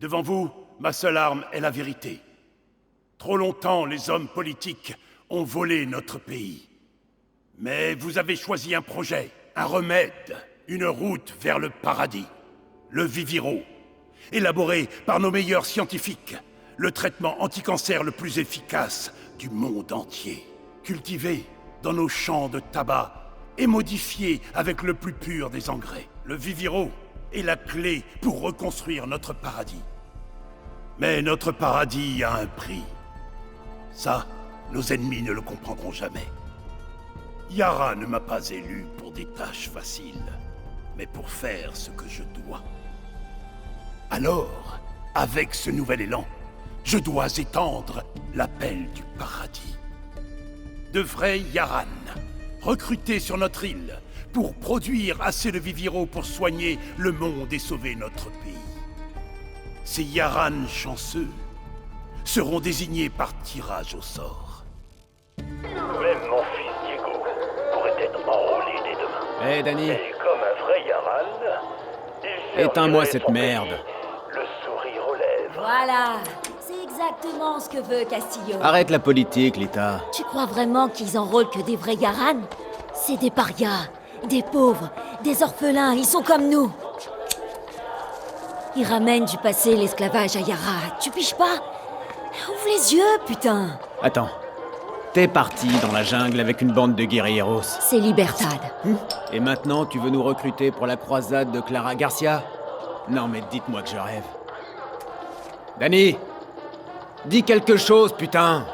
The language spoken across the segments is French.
Devant vous, ma seule arme est la vérité. Trop longtemps, les hommes politiques ont volé notre pays. Mais vous avez choisi un projet, un remède, une route vers le paradis. Le Viviro, élaboré par nos meilleurs scientifiques. Le traitement anti-cancer le plus efficace du monde entier. Cultivé dans nos champs de tabac et modifié avec le plus pur des engrais. Le Viviro est la clé pour reconstruire notre paradis. Mais notre paradis a un prix. Ça, nos ennemis ne le comprendront jamais. Yara ne m'a pas élu pour des tâches faciles, mais pour faire ce que je dois. Alors, avec ce nouvel élan, je dois étendre l'appel du paradis. De vrais Yaran, recrutés sur notre île, pour produire assez de Viviro pour soigner le monde et sauver notre pays. Ces Yaran chanceux seront désignés par tirage au sort. Même mon fils Diego pourrait être enrôlé dès demain. Hé, Danny. Et comme un vrai Yaran, il Éteins-moi servirait cette son merde. pays, le sourire aux lèvres. Voilà, c'est exactement ce que veut Castillo. Arrête la politique, Lita. Tu crois vraiment qu'ils enrôlent que des vrais Yaran? C'est des parias, des pauvres, des orphelins, ils sont comme nous. Ils ramènent du passé l'esclavage à Yara, tu piges pas? Ouvre les yeux, putain. Attends. T'es parti dans la jungle avec une bande de guerrilleros. C'est Libertad. Et maintenant, tu veux nous recruter pour la croisade de Clara Garcia? Non, mais dites-moi que je rêve. Danny! Dis quelque chose, putain!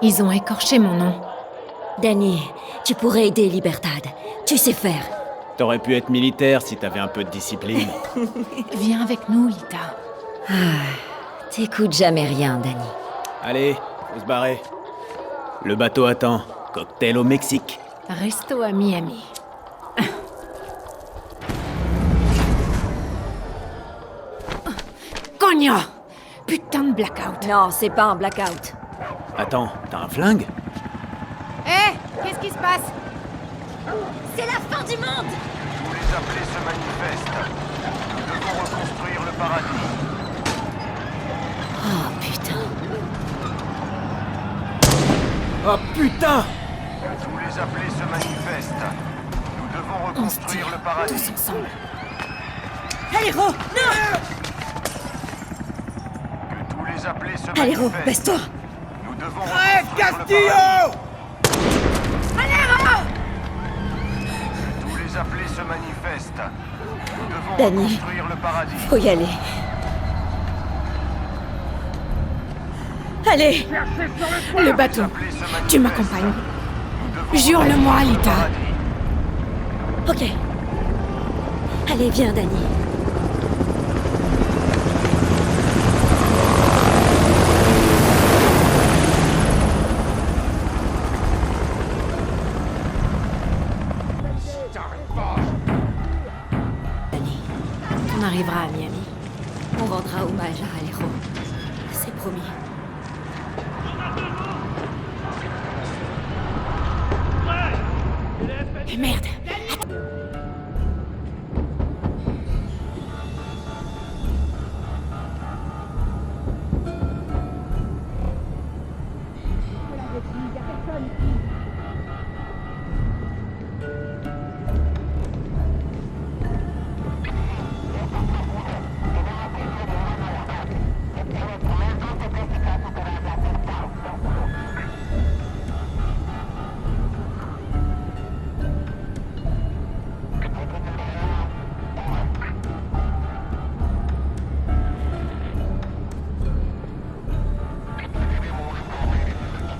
Ils ont écorché mon nom. Danny, tu pourrais aider Libertad. Tu sais faire. T'aurais pu être militaire si t'avais un peu de discipline. Viens avec nous, Lita. T'écoutes jamais rien, Danny. Allez, faut se barrer. Le bateau attend. Cocktail au Mexique. Resto à Miami. Cogna! Putain de blackout. Non, c'est pas un blackout. Attends, t'as un flingue? Hé! Qu'est-ce qui se passe? C'est la fin du monde! Tous les appelés se manifestent. Nous devons reconstruire le paradis. Oh, putain. Oh putain! Tous les appelés se manifestent. Nous devons On se reconstruire tire, le paradis. tous ensemble. Aléro, non! Que tous les appelés se Aléro, manifestent. baisse-toi! Nous devons reconstruire le paradis. Que tous les appelés se manifestent. Nous devons Danny. reconstruire le paradis. Faut y aller. Allez! Le bateau. Appelés se manifestent. Tu m'accompagnes. Nous devons Jure-le-moi, reconstruire le Lita. paradis. Ok. Allez, viens, Danny. Danny, On arrivera à Miami. on rendra hommage à Aléro. C'est promis. Et merde!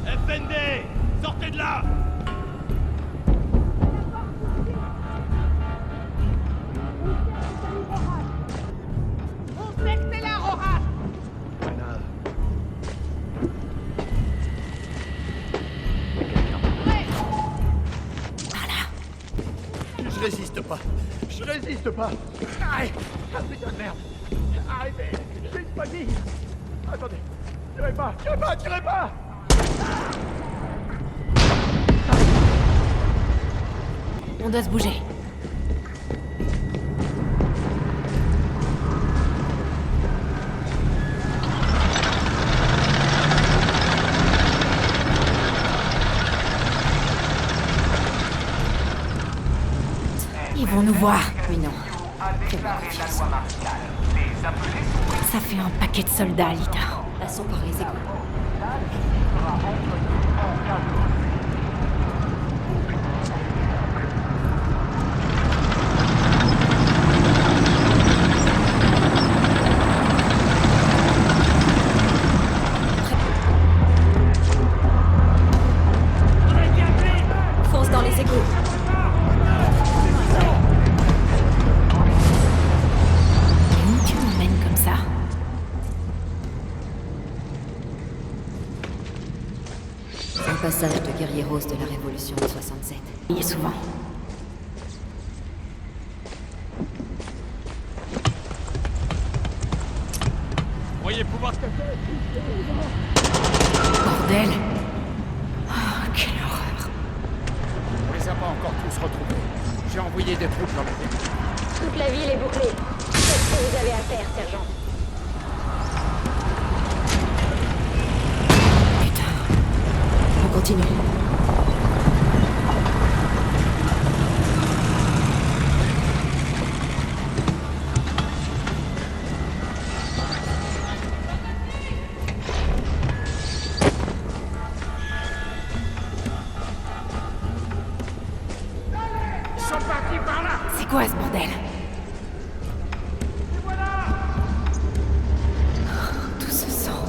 FND, sortez de là! Je résiste pas. Je résiste pas. Aïe. Ah putain de merde. Arrêtez. J'ai une famille. Attendez. Tirez pas, tirez pas, tirez pas! On doit se bouger. Ils vont nous voir. Mais non. Ça fait un paquet de soldats, Alita. Passons par les égouts. Fonce dans les égouts. Et où tu m'emmènes comme ça? C'est un passage de guerrieros de la Révolution de 67. Il y est souvent. Voyez pouvoir Bordel! Oh, quelle horreur! On les a pas encore tous retrouvés. J'ai envoyé des troupes dans le ville. Toute la ville est bouclée. Qu'est-ce que vous avez à faire, sergent? Putain. On continue. C'est quoi ce bordel? Tout ce sang.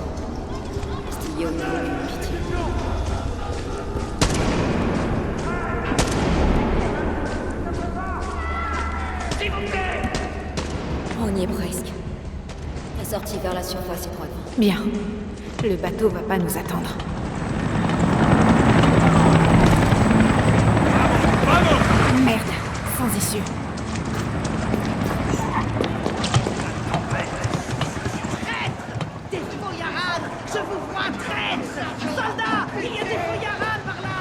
Stillio n'a aucune pitié. On y est presque. La sortie vers la surface est droite. Bien. Le bateau va pas nous attendre. Merde, sans issue. Des fouillarades! Je vous vois traître! Soldats! Il y a des fouillarades par là!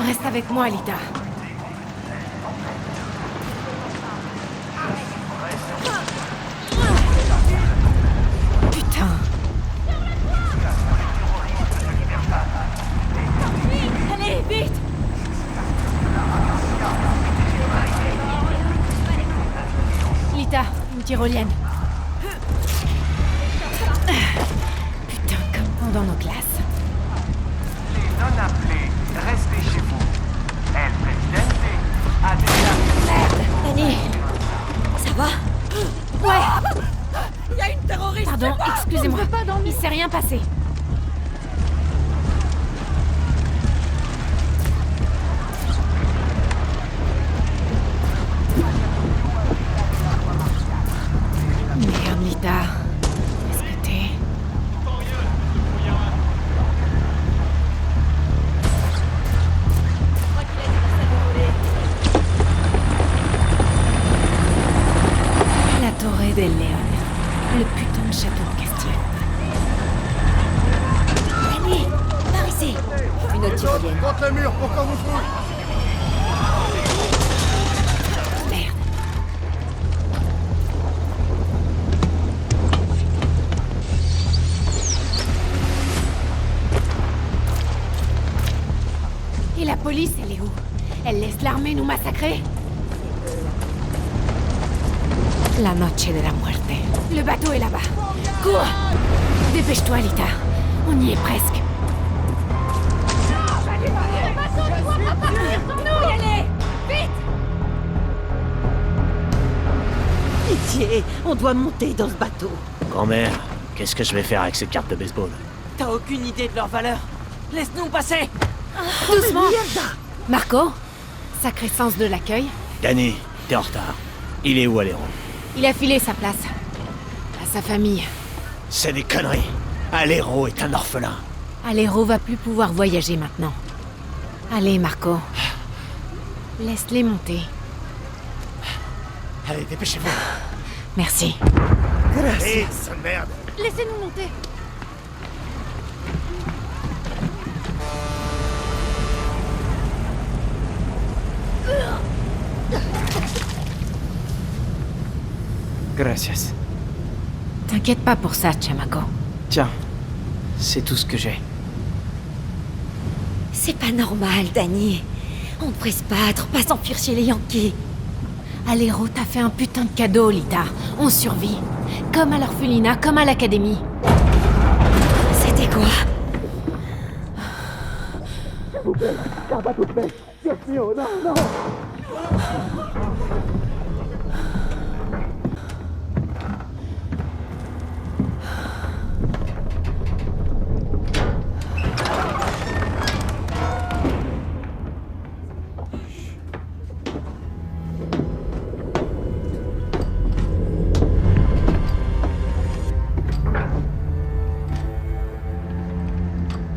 Reste avec moi, Alita. Putain. Allez, vite! Lita, une tyrolienne. Putain, comme pendant nos classes. Les non-appelés, restez chez vous. El Presidente a déjà... Annie! Ça va? Ouais. Il y a une terroriste! Pardon, excusez-moi. Il s'est rien passé. Merde, Lita. Est-ce que t'es... La Torre del León. Le putain de château de Castille. Annie! Par ici! Une autre tyrolienne. contre le mur pour qu'on vous fouille! Merde. Et la police, elle est où? Elle laisse l'armée nous massacrer? La noche de la muerte. Le bateau est là-bas. Cours! Dépêche-toi, Lita. On y est presque. Nous y aller! Vite! Pitié, on doit monter dans ce bateau. Grand-mère, qu'est-ce que je vais faire avec ces cartes de baseball? T'as aucune idée de leur valeur. Laisse-nous passer! Doucement! Marco? Sacré sens de l'accueil. Danny, t'es en retard. Il est où, Aléro? Il a filé sa place. À sa famille. C'est des conneries. Aléro est un orphelin. Aléro va plus pouvoir voyager maintenant. Allez, Marco. Laisse-les monter. Allez, dépêchez-vous. Merci. Hé, sale merde! Laissez-nous monter. Gracias. T'inquiète pas pour ça, Chamaco. Tiens, c'est tout ce que j'ai. C'est pas normal, Danny. On devrait se battre, pas s'enfuir chez les Yankees. Alero t'a fait un putain de cadeau, Lita. On survit. Comme à l'orphelinat, comme à l'académie. C'était quoi?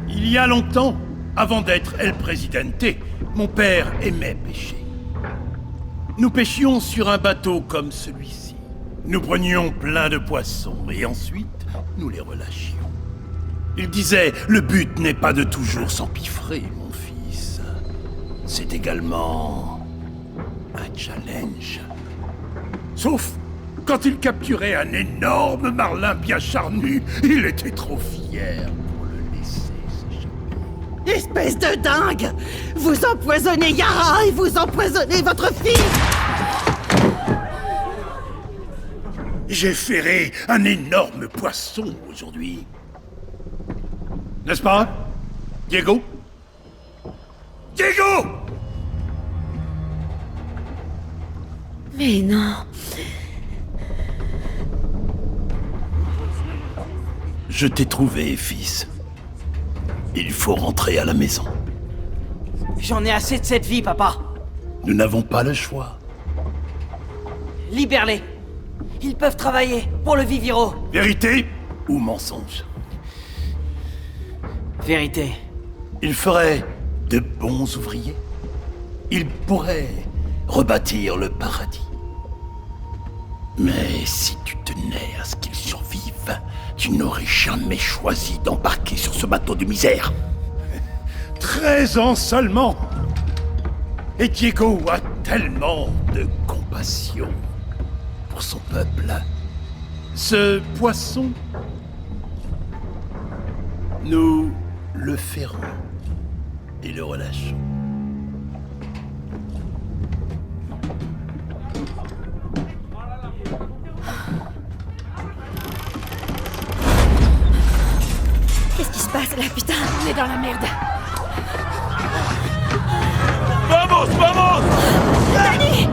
Il y a longtemps, avant d'être El Presidente, mon père aimait pêcher. Nous pêchions sur un bateau comme celui-ci. Nous prenions plein de poissons et ensuite nous les relâchions. Il disait, le but n'est pas de toujours s'empiffrer, mon fils. C'est également un challenge. Sauf quand il capturait un énorme marlin bien charnu, il était trop fier pour le laisser s'échapper. Espèce de dingue! Vous empoisonnez Yara et vous empoisonnez votre fille! J'ai ferré un énorme poisson aujourd'hui. N'est-ce pas, Diego? Diego! Mais non. Je t'ai trouvé, fils. Il faut rentrer à la maison. J'en ai assez de cette vie, papa. Nous n'avons pas le choix. Libère-les. Ils peuvent travailler pour le Viviro. Vérité ou mensonge? Vérité. Ils feraient de bons ouvriers. Ils pourraient rebâtir le paradis. Mais si tu tenais à ce qu'ils survivent, tu n'aurais jamais choisi d'embarquer sur ce bateau de misère. 13 ans seulement. Et Diego a tellement de compassion pour son peuple. Ce poisson, nous le ferrons et le relâchons. Qu'est-ce qui se passe là, putain? On est dans la merde. Vamos, vamos! Danny!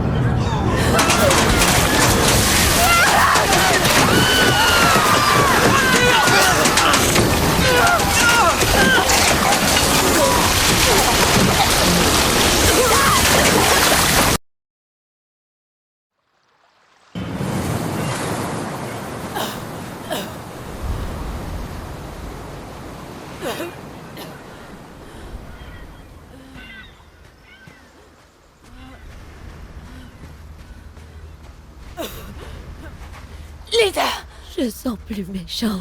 Lita! Je sens plus méchant.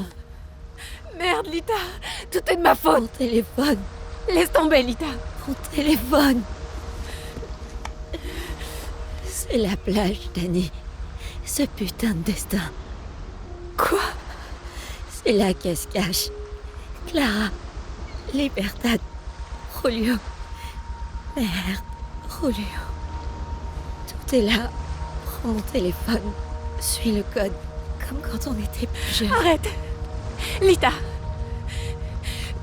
Merde, Lita! Tout est de ma faute! Mon téléphone. Laisse tomber, Lita! Mon téléphone. C'est la plage, Danny. Ce putain de destin. Quoi? C'est là qu'elle se cache. Clara. Libertad. Julio. Merde. Julio. Tout est là. Prends mon téléphone. Suis le code. Comme quand on était plus jeune. Arrête! Lita!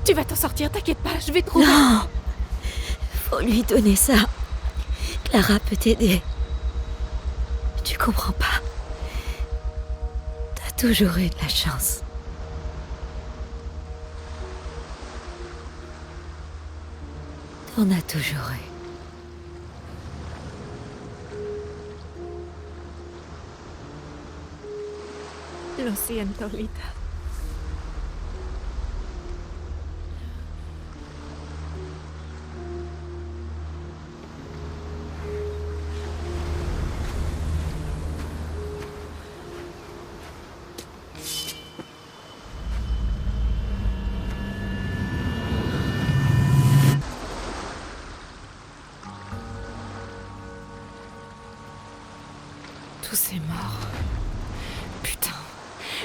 Tu vas t'en sortir, t'inquiète pas, je vais trouver... Non! Faut lui donner ça. Clara peut t'aider. Tu comprends pas? T'as toujours eu de la chance. T'en as toujours eu. Lo siento, Lita.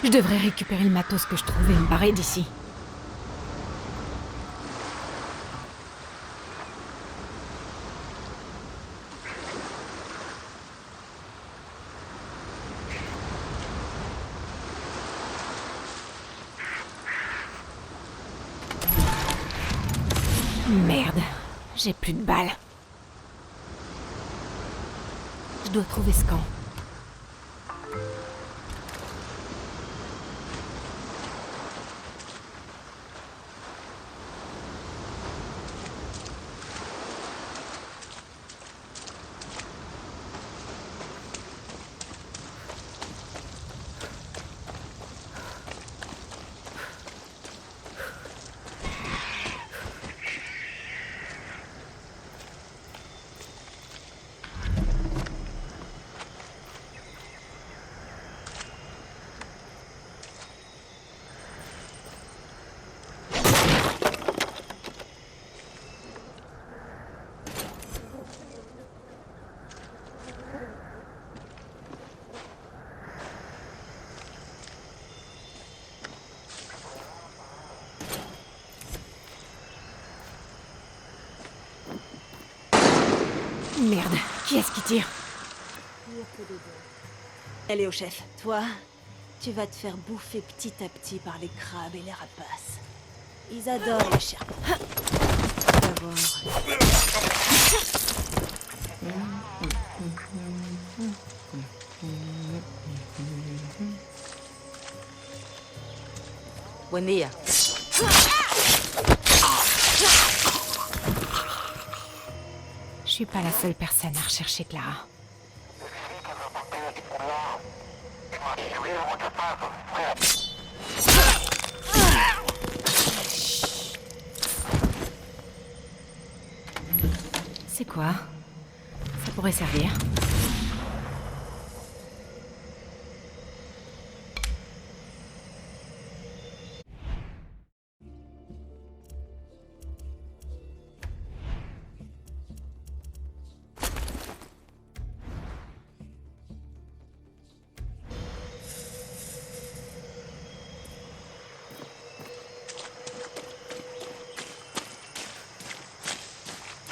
Je devrais récupérer le matos que je trouve et me barrer d'ici. Merde, j'ai plus de balles. Je dois trouver ce camp. Merde, qui est-ce qui tire? Allez au chef. Toi, tu vas te faire bouffer petit à petit par les crabes et les rapaces. Ils adorent les sherpas. Tu vas voir. Buen día. Je suis pas la seule personne à rechercher Clara. C'est quoi? Ça pourrait servir.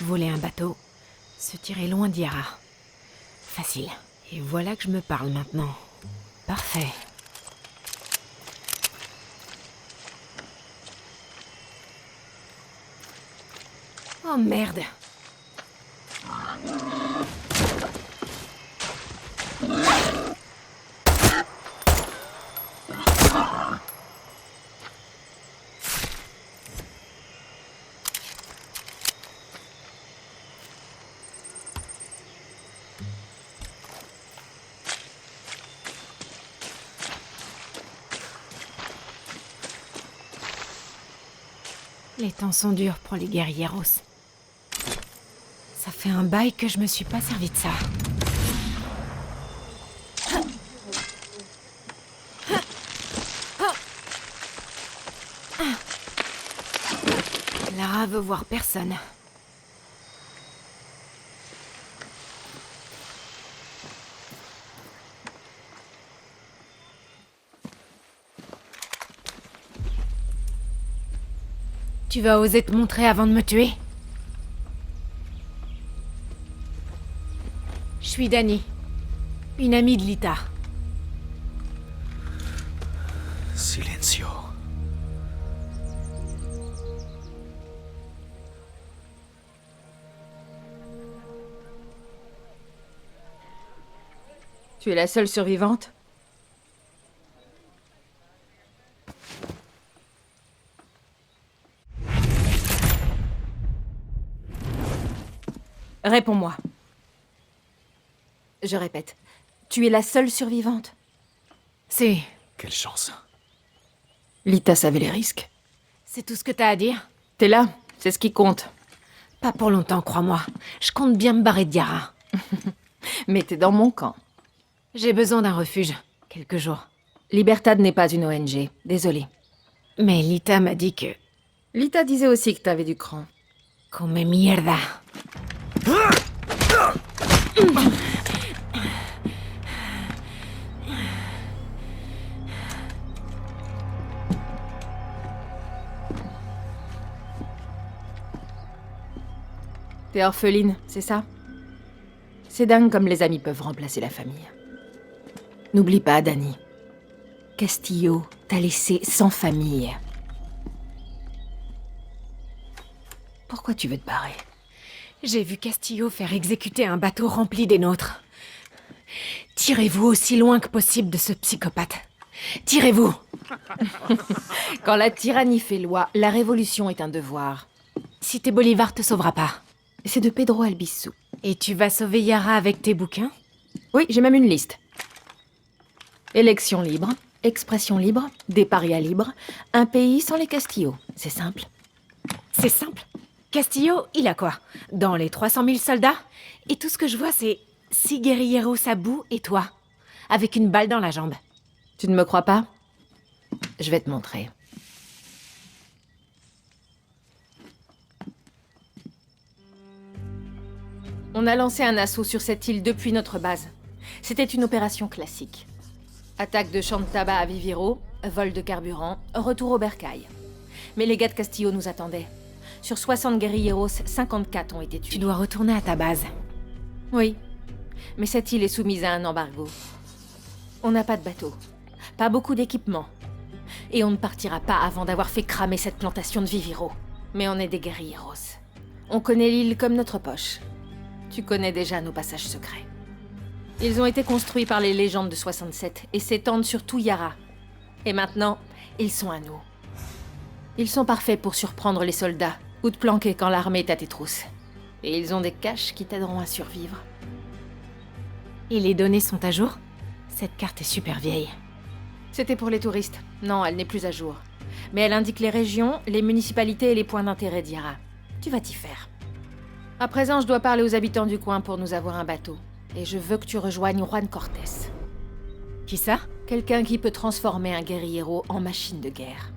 Voler un bateau, se tirer loin d'Yara. Facile. Et voilà que je me parle maintenant. Parfait. Oh merde. Les temps sont durs pour les guerrieros. Ça fait un bail que je me suis pas servi de ça. Clara veut voir personne. Tu vas oser te montrer avant de me tuer? Je suis Dani, une amie de Lita. Silencio. Tu es la seule survivante? Réponds-moi. Je répète, tu es la seule survivante? C'est... Quelle chance. Lita savait les risques. c'est tout ce que t'as à dire? T'es là, c'est ce qui compte. Pas pour longtemps, crois-moi. Je compte bien me barrer de Yara. Mais t'es dans mon camp. J'ai besoin d'un refuge. Quelques jours. Libertad n'est pas une ONG, désolée. Mais Lita m'a dit que... Lita disait aussi que t'avais du cran. Come mierda. T'es orpheline, c'est ça? C'est dingue comme les amis peuvent remplacer la famille. N'oublie pas, Dani. Castillo t'a laissé sans famille. Pourquoi tu veux te barrer? J'ai vu Castillo faire exécuter un bateau rempli des nôtres. Tirez-vous aussi loin que possible de ce psychopathe. Tirez-vous! Quand la tyrannie fait loi, la révolution est un devoir. Cité Bolivar te sauvera pas. C'est de Pedro Albizu. Et tu vas sauver Yara avec tes bouquins? Oui, j'ai même une liste. Élection libre, expression libre, des parias libres, un pays sans les Castillo. C'est simple. C'est simple. Castillo, il a quoi? Dans les 300 000 soldats? Et tout ce que je vois, c'est 6 guerrilleros à bout et toi, avec une balle dans la jambe. Tu ne me crois pas? Je vais te montrer. On a lancé un assaut sur cette île depuis notre base. C'était une opération classique. Attaque de champs de tabac à Viviro, vol de carburant, retour au bercail. Mais les gars de Castillo nous attendaient. Sur 60 guerrilleros, 54 ont été tués. Tu dois retourner à ta base. Oui, mais cette île est soumise à un embargo. On n'a pas de bateau, pas beaucoup d'équipement. Et on ne partira pas avant d'avoir fait cramer cette plantation de Viviro. Mais on est des guerrilleros. On connaît l'île comme notre poche. Tu connais déjà nos passages secrets. Ils ont été construits par les légendes de 67 et s'étendent sur tout Yara. Et maintenant, ils sont à nous. Ils sont parfaits pour surprendre les soldats ou te planquer quand l'armée est à tes trousses. Et ils ont des caches qui t'aideront à survivre. Et les données sont à jour? Cette carte est super vieille. C'était pour les touristes. Non, elle n'est plus à jour. Mais elle indique les régions, les municipalités et les points d'intérêt d'Yara. Tu vas t'y faire. À présent, je dois parler aux habitants du coin pour nous avoir un bateau. Et je veux que tu rejoignes Juan Cortés. Qui ça? Quelqu'un qui peut transformer un guerriero en machine de guerre.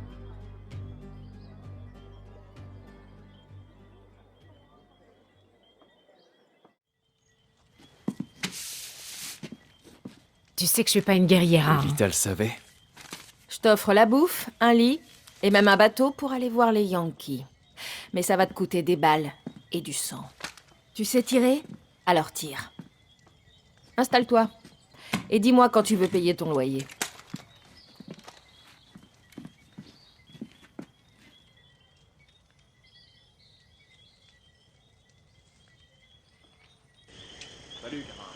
Tu sais que je suis pas une guerrière. Hein. Vita le savait. Je t'offre la bouffe, un lit et même un bateau pour aller voir les Yankees. Mais ça va te coûter des balles et du sang. Tu sais tirer? Alors tire. Installe-toi. Et dis-moi quand tu veux payer ton loyer. Salut, camarade.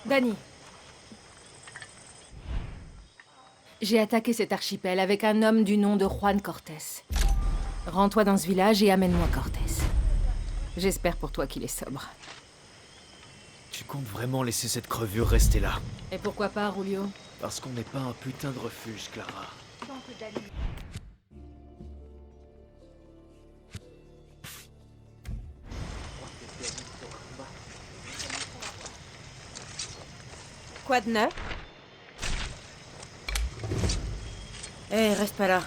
Dani. J'ai attaqué cet archipel avec un homme du nom de Juan Cortés. Rends-toi dans ce village et amène-moi Cortés. J'espère pour toi qu'il est sobre. Tu comptes vraiment laisser cette crevure rester là? Et pourquoi pas, Julio? Parce qu'on n'est pas un putain de refuge, Clara. Quoi de neuf? Hé, reste pas là.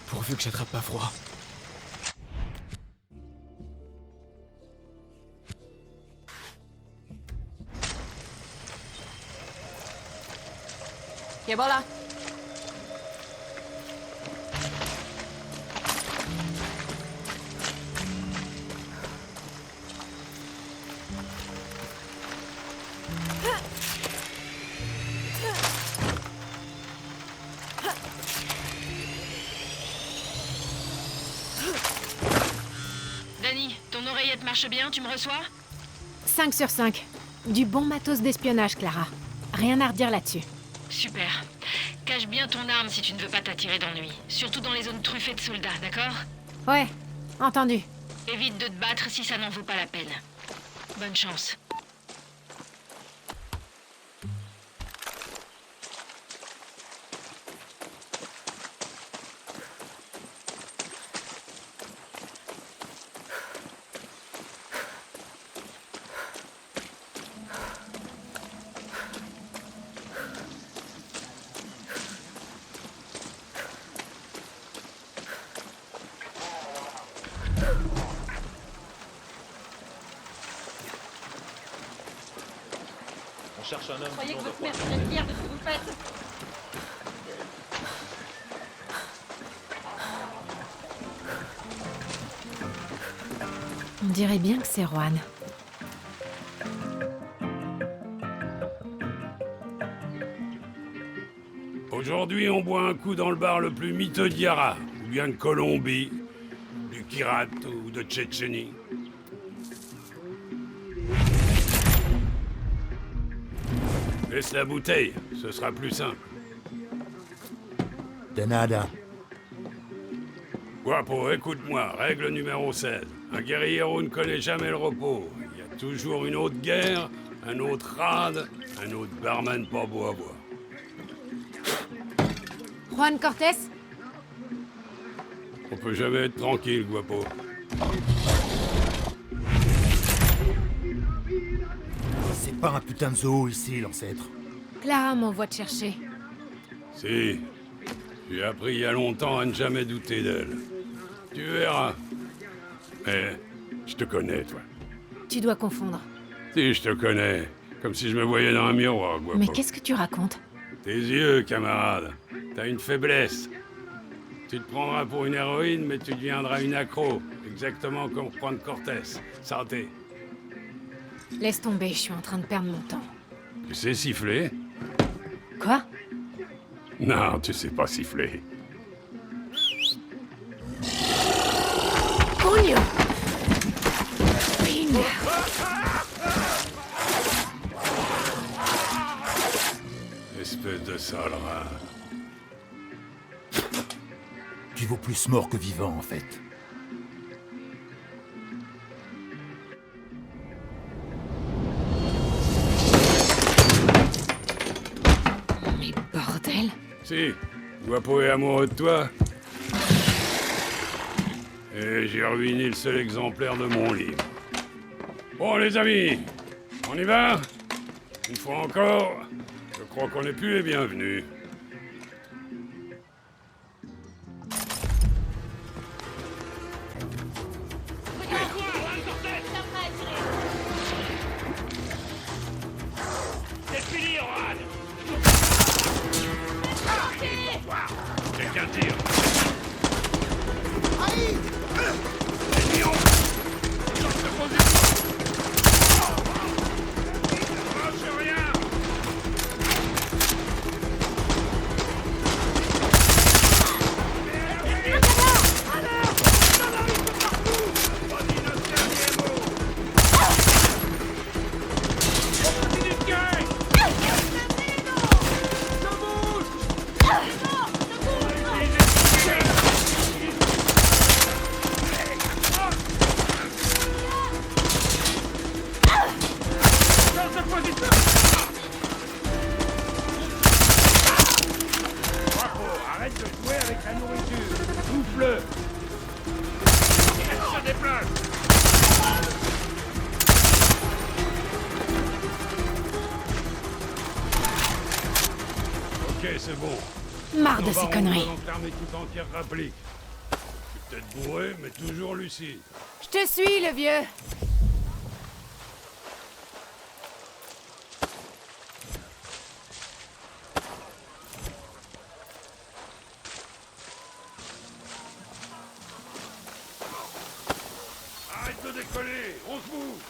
Pourvu que j'attrape pas froid. Que voilà. Dani, ton oreillette marche bien, tu me reçois? 5 sur 5. Du bon matos d'espionnage, Clara. Rien à redire là-dessus. Super. Cache bien ton arme si tu ne veux pas t'attirer d'ennui. Surtout dans les zones truffées de soldats, d'accord? Ouais, entendu. Évite de te battre si ça n'en vaut pas la peine. Bonne chance. On cherche un homme. Croyez que votre mère serait fière de ce que vous faites? On dirait bien que c'est Juan. Aujourd'hui, on boit un coup dans le bar le plus miteux d'Yara, ou bien de Colombie, du Kirat ou de Tchétchénie. Laisse la bouteille, ce sera plus simple. De nada. Guapo, écoute-moi, règle numéro 16. Un guerriero ne connaît jamais le repos. Il y a toujours une autre guerre, un autre rade, un autre barman pas beau à voir. Juan Cortés? On peut jamais être tranquille, Guapo. C'est pas un putain de zoo ici, l'ancêtre. Clara m'envoie te chercher. Si. J'ai appris il y a longtemps à ne jamais douter d'elle. Tu verras. Mais je te connais, toi. Tu dois confondre. Si, je te connais. Comme si je me voyais dans un miroir, Guapo. Mais qu'est-ce que tu racontes? Tes yeux, camarade. T'as une faiblesse. Tu te prendras pour une héroïne, mais tu deviendras une accro. Exactement comme Juan Cortés. Santé. Laisse tomber, je suis en train de perdre mon temps. Tu sais siffler? Quoi? Non, tu sais pas siffler. Coño! Ping! Espèce de sale rat. Tu vaux plus mort que vivant, en fait. Mais bordel! Si, Guapo est amoureux de toi. Et j'ai ruiné le seul exemplaire de mon livre. Bon, les amis, on y va? Une fois encore, je crois qu'on n'est plus les bienvenus. C'est fini, Juan! Quelqu'un tire. Arrête de jouer avec la nourriture. Souffle. Elle se déplace. Ok, c'est bon. Marre de ces conneries. On va enfermer tout entière réplique. Je suis peut-être bourré, mais toujours lucide. Je te suis, le vieux! Arrête de décoller, on se bouge.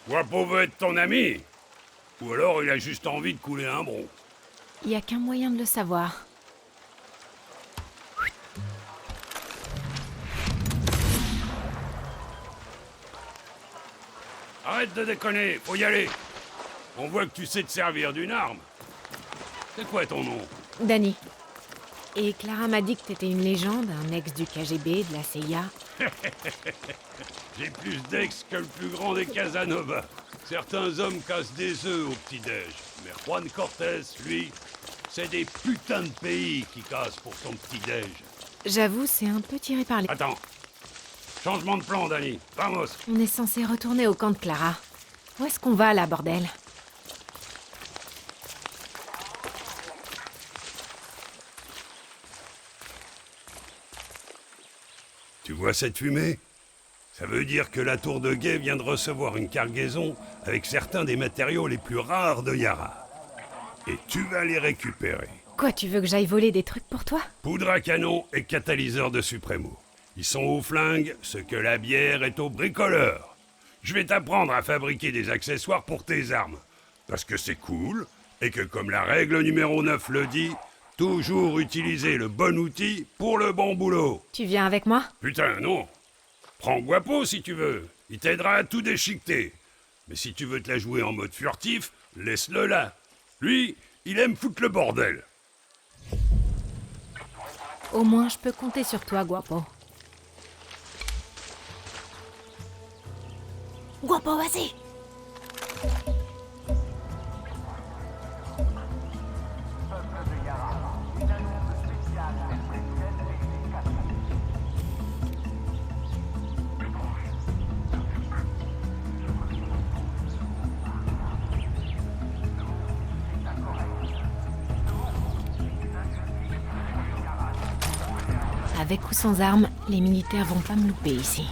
Guapo veut être ton ami. Ou alors il a juste envie de couler un bron. Il y a qu'un moyen de le savoir. Arrête de déconner, faut y aller. On voit que tu sais te servir d'une arme. C'est quoi ton nom? Danny. Et Clara m'a dit que t'étais une légende, un ex du KGB, de la CIA. J'ai plus d'ex que le plus grand des Casanova. Certains hommes cassent des œufs au petit-déj. Mais Juan Cortés, lui, c'est des putains de pays qui cassent pour son petit-déj. J'avoue, c'est un peu tiré par les... Attends. Changement de plan, Danny. Vamos. On est censé retourner au camp de Clara. Où est-ce qu'on va, là, bordel? Tu vois cette fumée? Ça veut dire que la tour de guet vient de recevoir une cargaison avec certains des matériaux les plus rares de Yara. Et tu vas les récupérer. Quoi, tu veux que j'aille voler des trucs pour toi? Poudre à canon et catalyseur de Supremo. Ils sont aux flingues, ce que la bière est aux bricoleurs. Je vais t'apprendre à fabriquer des accessoires pour tes armes. Parce que c'est cool, et que comme la règle numéro 9 le dit, toujours utiliser le bon outil pour le bon boulot. Tu viens avec moi? Putain, non. Prends Guapo si tu veux. Il t'aidera à tout déchiqueter. Mais si tu veux te la jouer en mode furtif, laisse-le là. Lui, il aime foutre le bordel. Au moins, je peux compter sur toi, Guapo. Guapo, vas-y. Avec ou sans armes, les militaires vont pas me louper ici.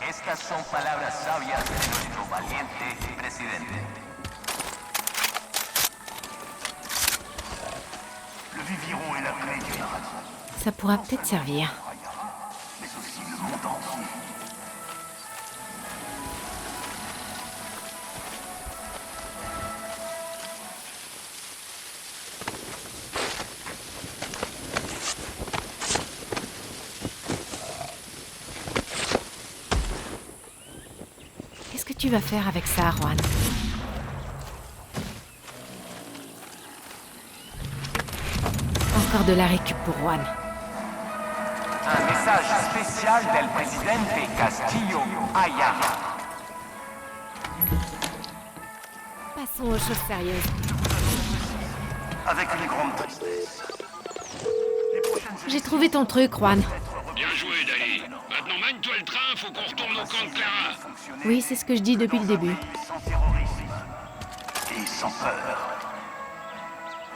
Estas son palabras sabias de nuestro valiente presidente. Le Viviron est la clé du paradis. Ça pourra peut-être servir. Mais aussi le monde entier. Qu'est-ce que tu vas faire avec ça, Juan? Encore de la récup pour Juan. Un message spécial del presidente Castillo a Yara. Passons aux choses sérieuses. Avec une grande tristesse. J'ai trouvé ton truc, Juan. Bien joué, Dali. Maintenant, mène-toi le train, faut qu'on retourne au camp de Clara. Oui, c'est ce que je dis depuis le début. Sans terrorisme et sans peur.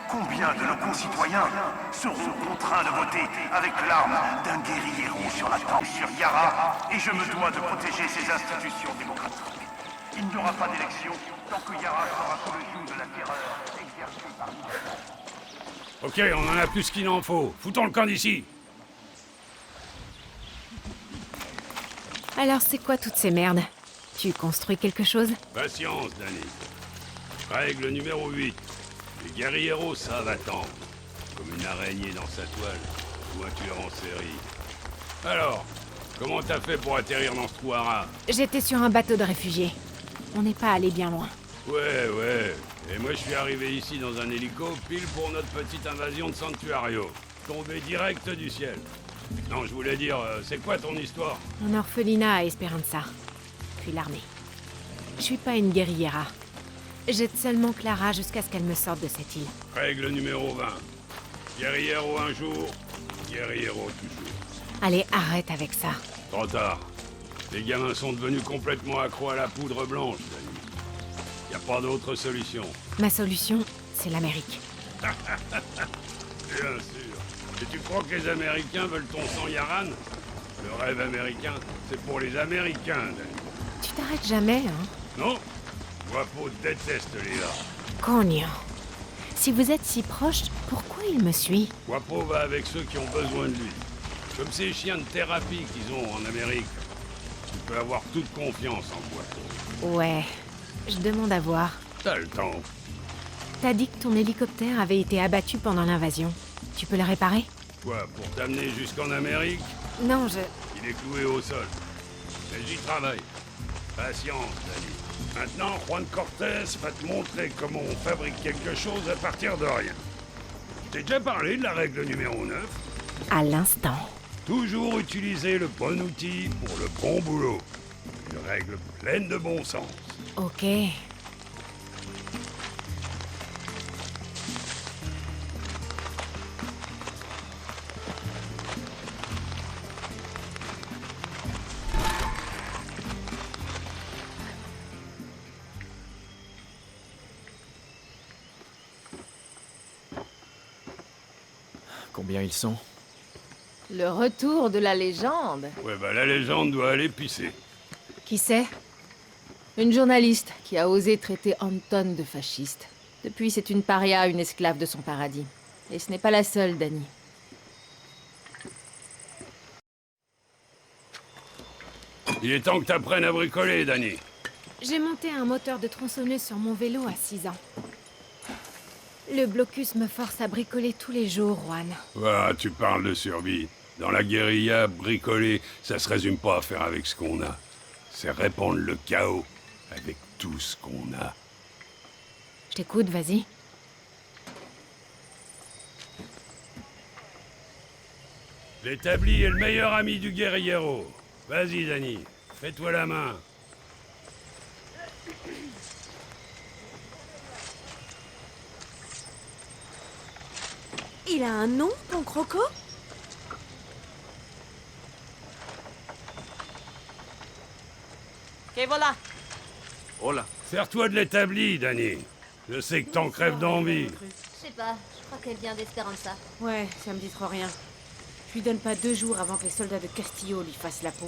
Combien de nos concitoyens seront contraints de voter avec l'arme d'un guérillero sur la tente sur Yara, et je me dois de protéger ces institutions démocratiques. Il n'y aura pas d'élection tant que Yara sera sous le joug de la terreur exercée par nous. Ok, on en a plus qu'il en faut. Foutons le camp d'ici. Alors, c'est quoi toutes ces merdes? Tu construis quelque chose? Patience, Danny. Règle numéro 8. Les guerrilleros savent attendre. Comme une araignée dans sa toile, ou un tueur en série. Alors, comment t'as fait pour atterrir dans ce trou à rats? J'étais sur un bateau de réfugiés. On n'est pas allé bien loin. Ouais. Et moi, je suis arrivé ici dans un hélico, pile pour notre petite invasion de Sanctuario. Tombé direct du ciel. Non, je voulais dire, c'est quoi ton histoire? Un orphelinat à Esperanza. Puis l'armée. Je suis pas une guerriera. J'aide seulement Clara jusqu'à ce qu'elle me sorte de cette île. Règle numéro 20. Guerriero un jour, guerriero toujours. Allez, arrête avec ça. Trop tard. Les gamins sont devenus complètement accros à la poudre blanche, Dani. Y a pas d'autre solution. Ma solution, c'est l'Amérique. Bien sûr. Et tu crois que les Américains veulent ton sang, Yaran? Le rêve américain, c'est pour les Américains, Dani. Tu t'arrêtes jamais, hein? Non? Guapo déteste Léa. Cognon. Si vous êtes si proche, pourquoi il me suit? Guapo va avec ceux qui ont besoin de lui. Comme ces chiens de thérapie qu'ils ont en Amérique. Tu peux avoir toute confiance en Guapo. Ouais, je demande à voir. T'as le temps. T'as dit que ton hélicoptère avait été abattu pendant l'invasion. Tu peux le réparer? Quoi, pour t'amener jusqu'en Amérique? Non, Il est cloué au sol. Mais j'y travaille. Patience, Dani. Maintenant, Juan Cortés va te montrer comment on fabrique quelque chose à partir de rien. Je t'ai déjà parlé de la règle numéro 9. À l'instant. Toujours utiliser le bon outil pour le bon boulot. Une règle pleine de bon sens. Ok. Combien ils sont? Le retour de la légende. Ouais, bah la légende doit aller pisser. Qui c'est? Une journaliste qui a osé traiter Anton de fasciste. Depuis, c'est une paria, une esclave de son paradis. Et ce n'est pas la seule, Dani. Il est temps que t'apprennes à bricoler, Dani. J'ai monté un moteur de tronçonneuse sur mon vélo à 6 ans. Le blocus me force à bricoler tous les jours, Juan. Ah, tu parles de survie. Dans la guérilla, bricoler, ça se résume pas à faire avec ce qu'on a. C'est répandre le chaos avec tout ce qu'on a. Je t'écoute, vas-y. L'établi est le meilleur ami du guerriero. Vas-y, Dani, fais-toi la main. Il a un nom, ton croco? Ok, voilà. Hola. Sers-toi de l'établi, Dani. Je sais que t'en crèves d'envie. Je sais pas, je crois qu'elle vient d'Esperanza. Ouais, ça me dit trop rien. Je lui donne pas 2 jours avant que les soldats de Castillo lui fassent la peau.